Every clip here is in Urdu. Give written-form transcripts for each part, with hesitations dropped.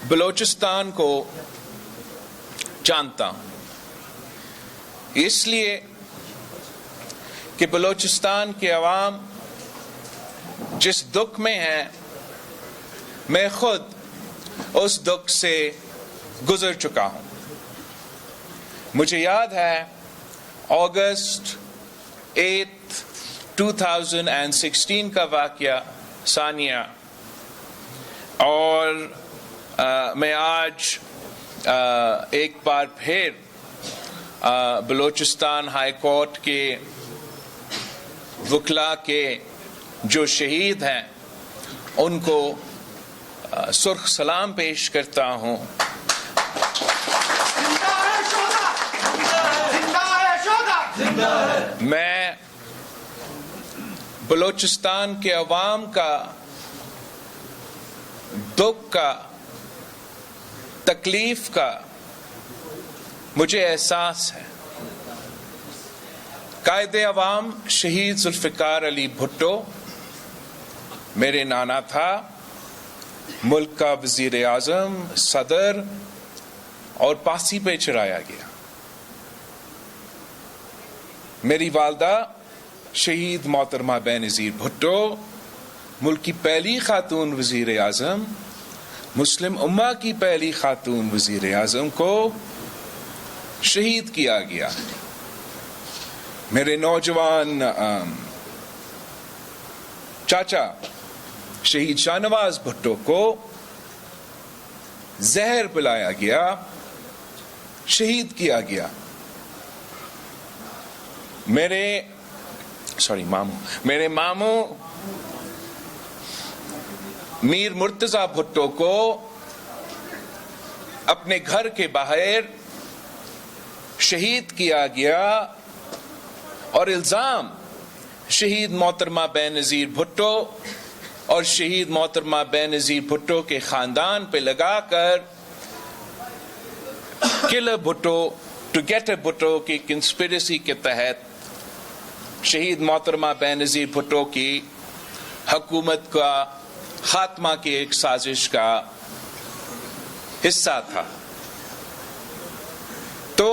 بلوچستان کو جانتا ہوں، اس لیے کہ بلوچستان کے عوام جس دکھ میں ہیں، میں خود اس دکھ سے گزر چکا ہوں۔ مجھے یاد ہے اگست 8 2016 کا واقعہ ثانیہ، اور میں آج ایک بار پھر بلوچستان ہائی کورٹ کے وکلاء کے جو شہید ہیں ان کو سرخ سلام پیش کرتا ہوں۔ میں بلوچستان کے عوام کا دکھ کا، تکلیف کا مجھے احساس ہے۔ قائد عوام شہید ذوالفقار علی بھٹو میرے نانا تھا، ملک کا وزیر اعظم، صدر، اور پاسی پہ چڑھایا گیا۔ میری والدہ شہید محترمہ بینظیر بھٹو، ملک کی پہلی خاتون وزیر اعظم، مسلم امہ کی پہلی خاتون وزیر اعظم کو شہید کیا گیا۔ میرے نوجوان چاچا شہید شاہ نواز بھٹو کو زہر پلایا گیا، شہید کیا گیا۔ میرے ماموں میر مرتضی بھٹو کو اپنے گھر کے باہر شہید کیا گیا، اور الزام شہید محترمہ بینظیر بھٹو اور شہید محترمہ بینظیر بھٹو کے خاندان پہ لگا کر کل Bhutto to get a Bhutto کی کنسپریسی کے تحت شہید محترمہ بینظیر بھٹو کی حکومت کا خاتمہ کی ایک سازش کا حصہ تھا۔ تو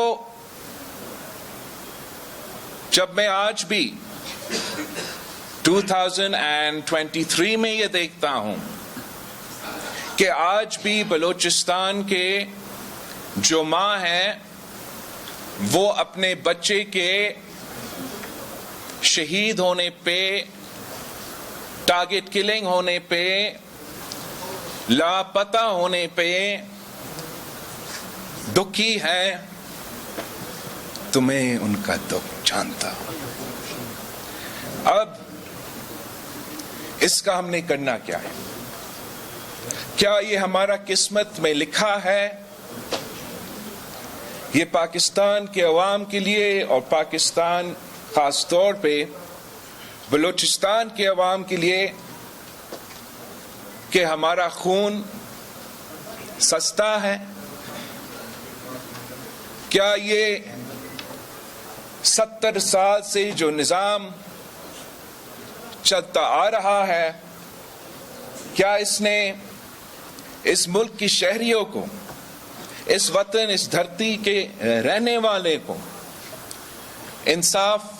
جب میں آج بھی 2023 میں یہ دیکھتا ہوں کہ آج بھی بلوچستان کے جو ماں ہیں وہ اپنے بچے کے شہید ہونے پہ، ٹارگٹ کلنگ ہونے پہ، لاپتہ ہونے پہ دکھی ہے، تو میں ان کا دکھ جانتا ہوں۔ اب اس کا ہم نے کرنا کیا ہے؟ کیا یہ ہمارا قسمت میں لکھا ہے؟ یہ پاکستان کے عوام کے لیے، اور پاکستان خاص طور پہ بلوچستان کے عوام کے لیے، کہ ہمارا خون سستا ہے؟ کیا یہ 70 سال سے جو نظام چلتا آ رہا ہے، کیا اس نے اس ملک کی شہریوں کو، اس وطن، اس دھرتی کے رہنے والے کو انصاف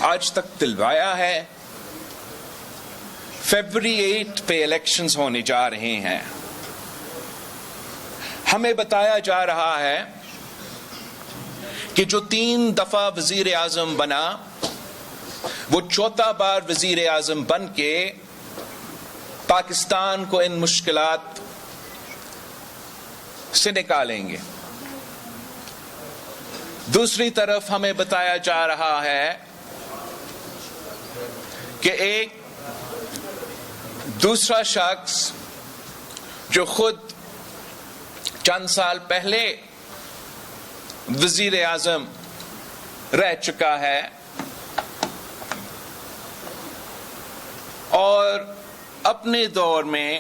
آج تک دلوایا ہے؟ فیبروری 8 پہ الیکشنز ہونے جا رہے ہیں۔ ہمیں بتایا جا رہا ہے کہ جو 3 دفعہ وزیر اعظم بنا، وہ 4تھا بار وزیر اعظم بن کے پاکستان کو ان مشکلات سے نکالیں گے۔ دوسری طرف ہمیں بتایا جا رہا ہے کہ ایک دوسرا شخص جو خود چند سال پہلے وزیر اعظم رہ چکا ہے اور اپنے دور میں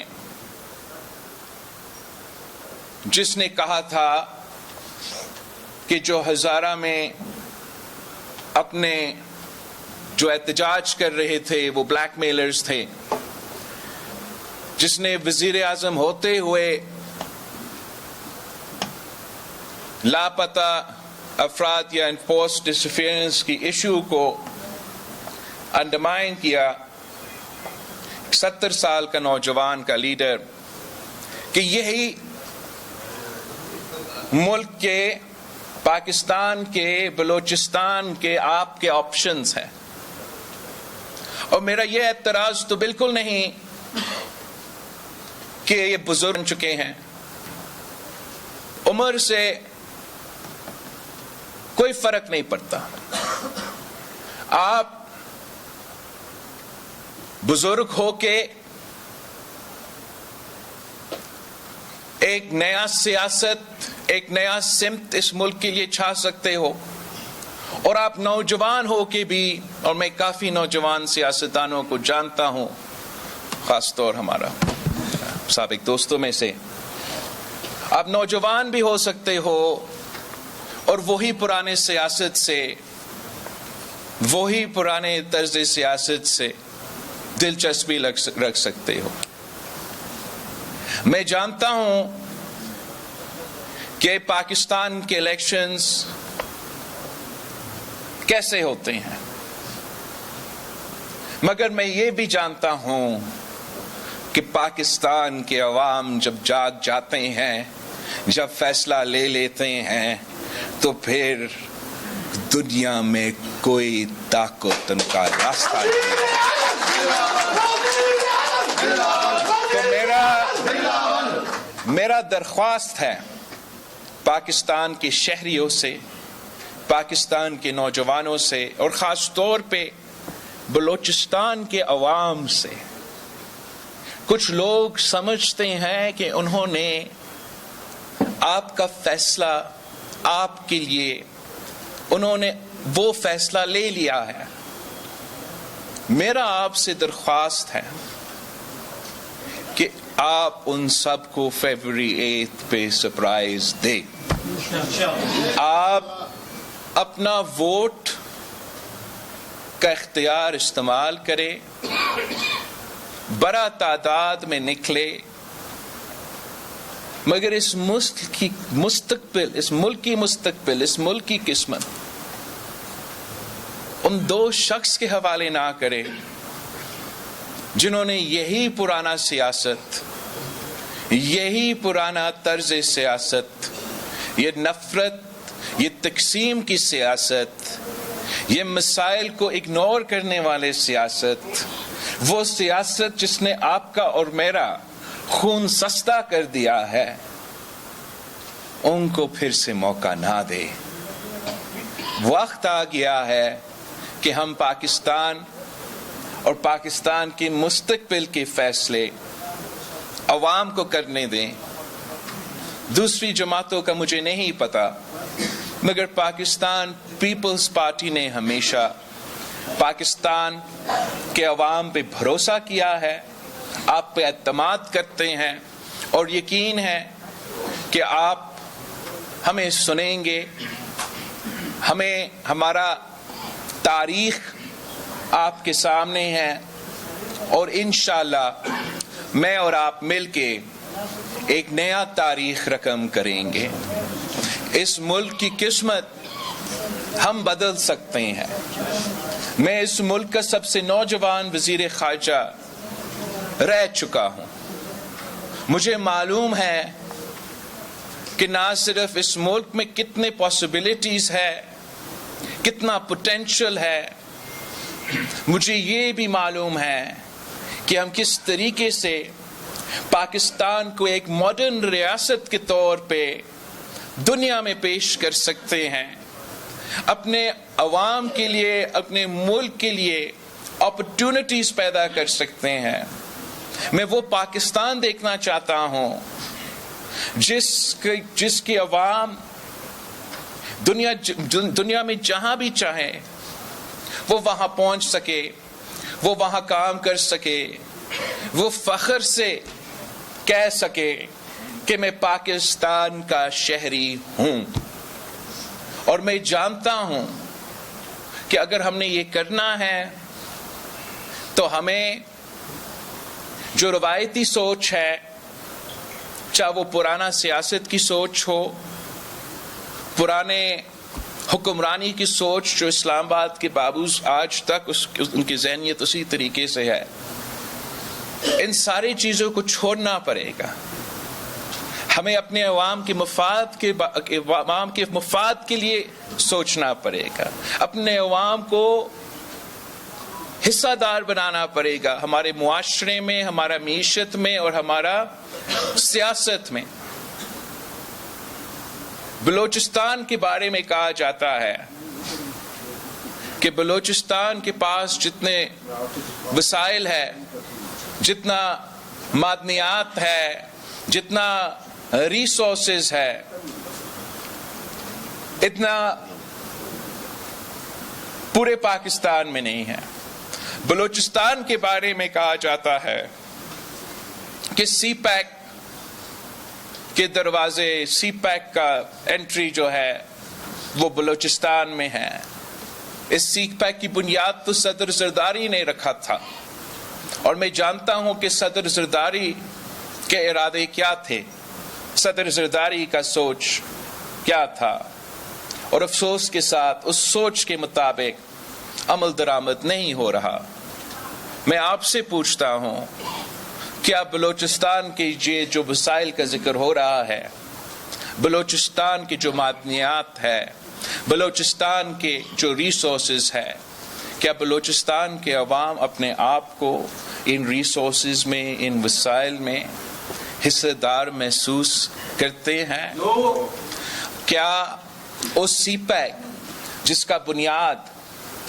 جس نے کہا تھا کہ جو ہزارہ میں اپنے جو احتجاج کر رہے تھے وہ بلیک میلرز تھے، جس نے وزیر اعظم ہوتے ہوئے لاپتہ افراد یا انفورسڈ ڈسفیئرنس کی ایشو کو انڈرمائن کیا 70 سال کا نوجوان کا لیڈر کہ یہی ملک کے پاکستان کے بلوچستان کے آپ کے آپشنز ہیں. اور میرا یہ اعتراض تو بالکل نہیں کہ یہ بزرگ بن چکے ہیں, عمر سے کوئی فرق نہیں پڑتا. آپ بزرگ ہو کے ایک نیا سیاست, ایک نیا سمت اس ملک کے لیے چھا سکتے ہو, اور آپ نوجوان ہو کے بھی, اور میں کافی نوجوان سیاستدانوں کو جانتا ہوں, خاص طور ہمارا سابق دوستوں میں سے, آپ نوجوان بھی ہو سکتے ہو اور وہی پرانے سیاست سے, وہی پرانے طرز سیاست سے دلچسپی رکھ سکتے ہو. میں جانتا ہوں کہ پاکستان کے الیکشنز کیسے ہوتے ہیں, مگر میں یہ بھی جانتا ہوں کہ پاکستان کے عوام جب جاگ جاتے ہیں, جب فیصلہ لے لیتے ہیں, تو پھر دنیا میں کوئی طاقت ان کا راستہ نہیں ہے. تو میرا درخواست ہے پاکستان کے شہریوں سے, پاکستان کے نوجوانوں سے, اور خاص طور پہ بلوچستان کے عوام سے. کچھ لوگ سمجھتے ہیں کہ انہوں نے آپ کا فیصلہ, آپ کے لیے انہوں نے وہ فیصلہ لے لیا ہے. میرا آپ سے درخواست ہے کہ آپ ان سب کو فیبروری 8 پہ سرپرائز دیں. آپ اپنا ووٹ کا اختیار استعمال کریں, بڑا تعداد میں نکلے, مگر اس ملک کی مستقبل, اس ملک کی مستقبل, اس ملک کی قسمت ان دو شخص کے حوالے نہ کرے جنہوں نے یہی پرانا سیاست, یہی پرانا طرز سیاست, یہ نفرت, یہ تقسیم کی سیاست, یہ مسائل کو اگنور کرنے والے سیاست, وہ سیاست جس نے آپ کا اور میرا خون سستا کر دیا ہے, ان کو پھر سے موقع نہ دے. وقت آ گیا ہے کہ ہم پاکستان اور پاکستان کے مستقبل کے فیصلے عوام کو کرنے دیں. دوسری جماعتوں کا مجھے نہیں پتا, مگر پاکستان پیپلز پارٹی نے ہمیشہ پاکستان کے عوام پہ بھروسہ کیا ہے, آپ پہ اعتماد کرتے ہیں, اور یقین ہے کہ آپ ہمیں سنیں گے. ہمیں ہمارا تاریخ آپ کے سامنے ہے, اور انشاءاللہ میں اور آپ مل کے ایک نیا تاریخ رقم کریں گے. اس ملک کی قسمت ہم بدل سکتے ہیں. میں اس ملک کا سب سے نوجوان وزیر خارجہ رہ چکا ہوں. مجھے معلوم ہے کہ نہ صرف اس ملک میں کتنے پاسبلٹیز ہے, کتنا پوٹینشل ہے, مجھے یہ بھی معلوم ہے کہ ہم کس طریقے سے پاکستان کو ایک ماڈرن ریاست کے طور پہ دنیا میں پیش کر سکتے ہیں, اپنے عوام کے لیے, اپنے ملک کے لیے اپرچونٹیز پیدا کر سکتے ہیں. میں وہ پاکستان دیکھنا چاہتا ہوں جس کی عوام دنیا میں جہاں بھی چاہے وہ وہاں پہنچ سکے, وہ وہاں کام کر سکے, وہ فخر سے کہہ سکے کہ میں پاکستان کا شہری ہوں. اور میں جانتا ہوں کہ اگر ہم نے یہ کرنا ہے تو ہمیں جو روایتی سوچ ہے, چاہے وہ پرانا سیاست کی سوچ ہو, پرانے حکمرانی کی سوچ جو اسلام آباد کے بابوز آج تک ان کی ذہنیت اسی طریقے سے ہے. ان ساری چیزوں کو چھوڑنا پڑے گا. ہمیں اپنے عوام کے مفاد کے لیے سوچنا پڑے گا. اپنے عوام کو حصہ دار بنانا پڑے گا ہمارے معاشرے میں, ہمارا معیشت میں اور ہمارا سیاست میں. بلوچستان کے بارے میں کہا جاتا ہے کہ بلوچستان کے پاس جتنے وسائل ہے, جتنا معدنیات ہے, جتنا ریسورسز ہے, اتنا پورے پاکستان میں نہیں ہے. بلوچستان کے بارے میں کہا جاتا ہے کہ سی پیک کے دروازے, سی پیک کا انٹری جو ہے وہ بلوچستان میں ہے. اس سی پیک کی بنیاد تو صدر زرداری نے رکھا تھا, اور میں جانتا ہوں کہ صدر زرداری کے ارادے کیا تھے, صدر زرداری کا سوچ کیا تھا, اور افسوس کے ساتھ اس سوچ کے مطابق عمل درآمد نہیں ہو رہا. میں آپ سے پوچھتا ہوں, کیا بلوچستان کے یہ جو وسائل کا ذکر ہو رہا ہے, بلوچستان کے جو معدنیات ہے, بلوچستان کے جو ریسورسز ہے, کیا بلوچستان کے عوام اپنے آپ کو ان ریسورسز میں, ان وسائل میں حصہ دار محسوس کرتے ہیں؟ کیا اس سی پیک جس کا بنیاد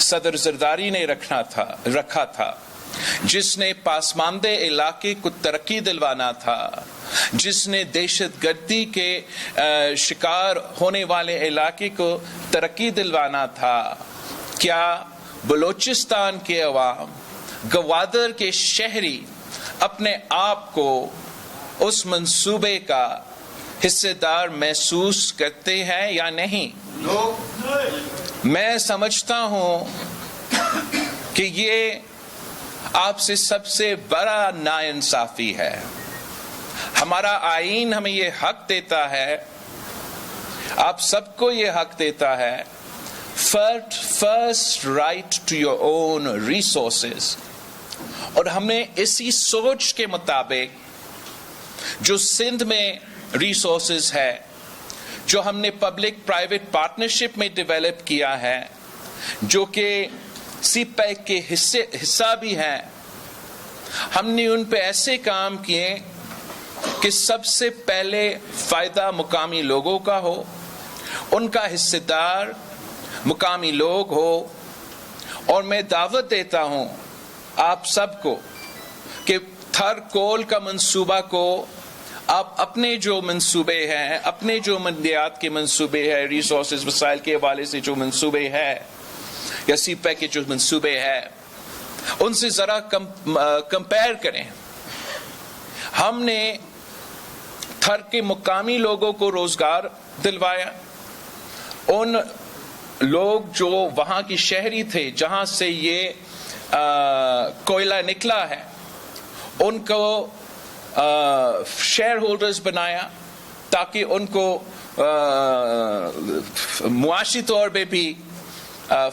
صدر زرداری نے رکھا تھا, جس نے پاسماندہ علاقے کو ترقی دلوانا تھا, جس نے دہشت گردی کے شکار ہونے والے علاقے کو ترقی دلوانا تھا, کیا بلوچستان کے عوام, گوادر کے شہری اپنے آپ کو اس منصوبے کا حصہ دار محسوس کرتے ہیں یا نہیں؟ میں سمجھتا ہوں کہ یہ آپ سے سب سے بڑا ناانصافی ہے. ہمارا آئین ہمیں یہ حق دیتا ہے, آپ سب کو یہ حق دیتا ہے, first right to your own resources. اور ہم نے اسی سوچ کے مطابق جو سندھ میں ریسورسز ہے, جو ہم نے پبلک پرائیویٹ پارٹنرشپ میں ڈیولپ کیا ہے, جو کہ سی پیک کے حصہ بھی ہیں, ہم نے ان پہ ایسے کام کیے کہ سب سے پہلے فائدہ مقامی لوگوں کا ہو, ان کا حصہ دار مقامی لوگ ہو. اور میں دعوت دیتا ہوں آپ سب کو کہ تھر کول کا منصوبہ کو آپ اپنے جو منصوبے ہیں, اپنے جو منڈیات کے منصوبے ہیں, ریسورسز وسائل کے حوالے سے جو منصوبے ہیں یا سی پیک کے جو منصوبے ہیں, ان سے ذرا کمپیئر کریں. ہم نے تھر کے مقامی لوگوں کو روزگار دلوایا. ان لوگ جو وہاں کی شہری تھے جہاں سے یہ کوئلہ نکلا ہے, ان کو شیئر ہولڈرز بنایا تاکہ ان کو معاشی طور پہ بھی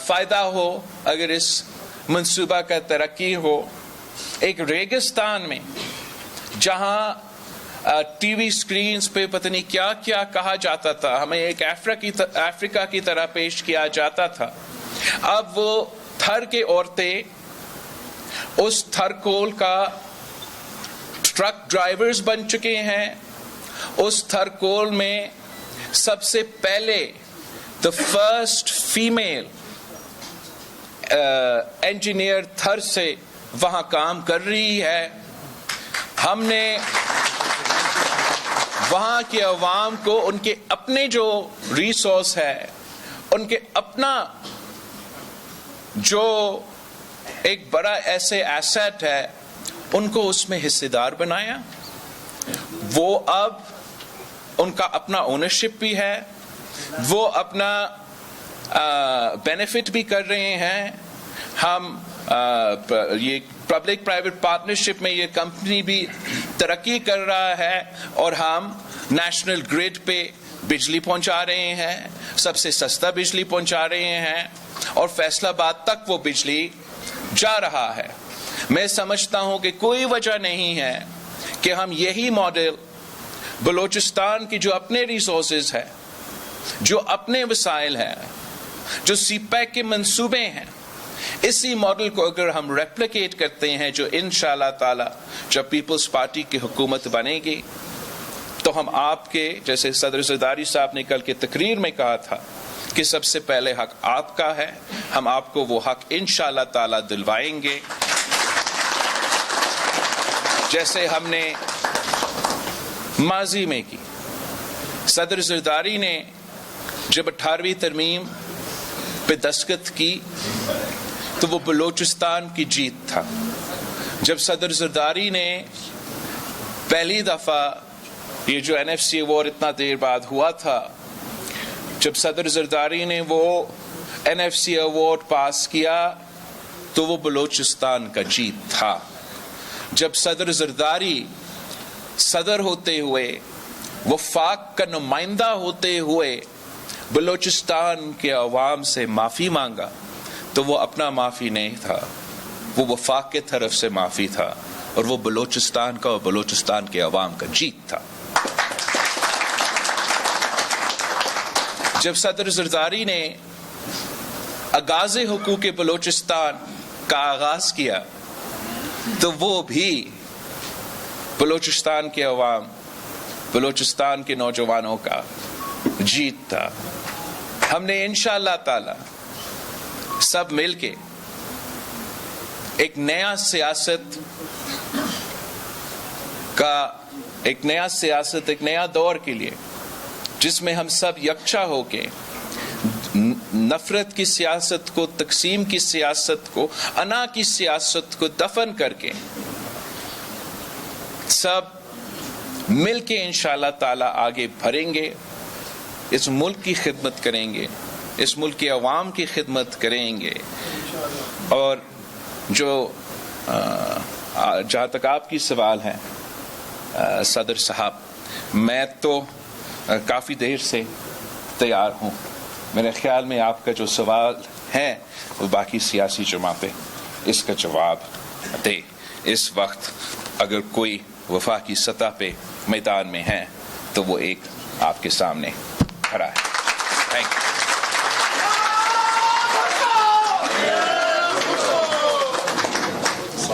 فائدہ ہو اگر اس منصوبہ کا ترقی ہو. ایک ریگستان میں جہاں ٹی وی سکرینز پہ پتہ نہیں کیا کیا کہا جاتا تھا, ہمیں ایک افریقہ کی طرح پیش کیا جاتا تھا, اب وہ تھر کے عورتیں اس تھر کول کا ٹرک ڈرائیورز بن چکے ہیں. اس تھر کول میں سب سے پہلے the first female انجینئر تھر سے وہاں کام کر رہی ہے. ہم نے وہاں کے عوام کو ان کے اپنے جو ریسورس ہے, ان کے اپنا جو ایک بڑا ایسے ایسٹ ہے, ان کو اس میں حصے دار بنایا. وہ اب ان کا اپنا اونرشپ بھی ہے, وہ اپنا بینیفٹ بھی کر رہے ہیں. ہم یہ پبلک پرائیویٹ پارٹنرشپ میں یہ کمپنی بھی ترقی کر رہا ہے, اور ہم نیشنل گریڈ پہ بجلی پہنچا رہے ہیں. سب سے سستا بجلی پہنچا رہے ہیں اور فیصل آباد تک وہ بجلی جا رہا ہے. میں سمجھتا ہوں کہ کوئی وجہ نہیں ہے کہ ہم یہی ماڈل بلوچستان کی جو اپنے ریسورسز ہے، جو اپنے وسائل ہیں، جو سی پیک کے منصوبے ہیں، اسی ماڈل کو اگر ہم ریپلیکیٹ کرتے ہیں جو انشاءاللہ تعالی جب پیپلز پارٹی کی حکومت بنے گی تو ہم آپ کے جیسے صدر زرداری صاحب نے کل کی تقریر میں کہا تھا کہ سب سے پہلے حق آپ کا ہے، ہم آپ کو وہ حق انشاءاللہ تعالی دلوائیں گے جیسے ہم نے ماضی میں کی. صدر زرداری نے جب 18ویں ترمیم پہ دستخط کی تو وہ بلوچستان کی جیت تھا. جب صدر زرداری نے پہلی دفعہ یہ جو NFC ایوارڈ اتنا دیر بعد ہوا تھا، جب صدر زرداری نے وہ NFC ایوارڈ پاس کیا تو وہ بلوچستان کا جیت تھا. جب صدر زرداری صدر ہوتے ہوئے، وفاق کا نمائندہ ہوتے ہوئے بلوچستان کے عوام سے معافی مانگا تو وہ اپنا معافی نہیں تھا، وہ وفاق کے طرف سے معافی تھا اور وہ بلوچستان کا اور بلوچستان کے عوام کا جیت تھا. جب صدر زرداری نے آغاز حقوق بلوچستان کا آغاز کیا تو وہ بھی بلوچستان کے عوام، بلوچستان کے نوجوانوں کا جیت تھا. ہم نے انشاءاللہ تعالی سب مل کے ایک نیا سیاست ایک نیا دور کے لیے جس میں ہم سب یکجا ہو کے نفرت کی سیاست کو، تقسیم کی سیاست کو، انا کی سیاست کو دفن کر کے سب مل کے انشاءاللہ تعالی آگے بڑھیں گے، اس ملک کی خدمت کریں گے، اس ملک کے عوام کی خدمت کریں گے. اور جو جہاں تک آپ کی سوال ہے صدر صاحب، میں تو کافی دیر سے تیار ہوں. میرے خیال میں آپ کا جو سوال ہے وہ باقی سیاسی جمع پہ اس کا جواب دے. اس وقت اگر کوئی وفاقی سطح پہ میدان میں ہے تو وہ ایک آپ کے سامنے کھڑا ہے. Thank you.